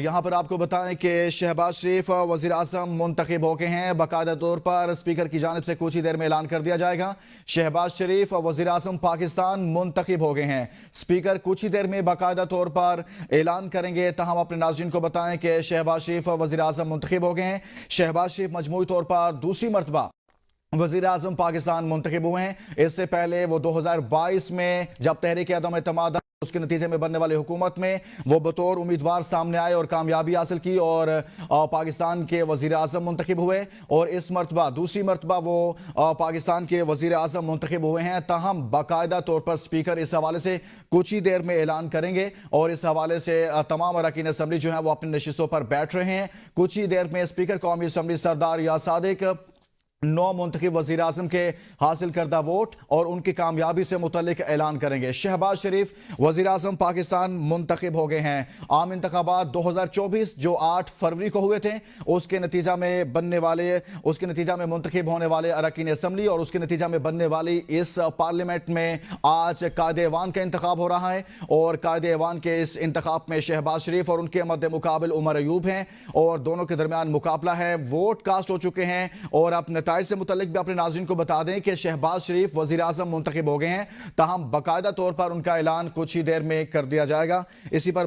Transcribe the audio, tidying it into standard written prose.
یہاں پر آپ کو بتائیں کہ شہباز شریف وزیر اعظم منتخب ہو گئے ہیں۔ باقاعدہ طور پر اسپیکر کی جانب سے کچھ ہی دیر میں اعلان کر دیا جائے گا۔ شہباز شریف وزیر اعظم پاکستان منتخب ہو گئے ہیں۔ اسپیکر کچھ ہی دیر میں باقاعدہ طور پر اعلان کریں گے۔ تاہم اپنے ناظرین کو بتائیں کہ شہباز شریف وزیر اعظم منتخب ہو گئے ہیں۔ شہباز شریف مجموعی طور پر دوسری مرتبہ وزیر اعظم پاکستان منتخب ہوئے ہیں۔ اس سے پہلے وہ 2022 میں جب تحریک عدم اعتماد اس کے نتیجے میں بننے والی حکومت میں وہ بطور امیدوار سامنے آئے اور کامیابی حاصل کی اور پاکستان کے وزیر اعظم منتخب ہوئے، اور اس مرتبہ دوسری مرتبہ وہ پاکستان کے وزیر اعظم منتخب ہوئے ہیں۔ تاہم باقاعدہ طور پر اسپیکر اس حوالے سے کچھ ہی دیر میں اعلان کریں گے، اور اس حوالے سے تمام اراکین اسمبلی جو ہیں وہ اپنی نشستوں پر بیٹھ رہے ہیں۔ کچھ ہی دیر میں اسپیکر قومی اسمبلی سردار ریاض صادق 9 منتخب وزیر اعظم کے حاصل کردہ ووٹ اور ان کی کامیابی سے متعلق اعلان کریں گے۔ شہباز شریف وزیر اعظم پاکستان منتخب ہو گئے ہیں۔ عام انتخابات 2024 جو 8 فروری کو ہوئے تھے، اس کے نتیجہ میں منتخب ہونے والے اراکین اسمبلی اور اس کے نتیجہ میں بننے والی اس پارلیمنٹ میں آج قائد ایوان کا انتخاب ہو رہا ہے، اور قائد ایوان کے اس انتخاب میں شہباز شریف اور ان کے مد مقابل عمر ایوب ہیں، اور دونوں کے درمیان مقابلہ ہے۔ ووٹ کاسٹ ہو چکے ہیں، اور اب نتائج سے متعلق بھی اپنے ناظرین کو بتا دیں کہ شہباز شریف وزیر اعظم منتخب ہو گئے ہیں۔ تاہم باقاعدہ طور پر ان کا اعلان کچھ ہی دیر میں کر دیا جائے گا۔ اسی پر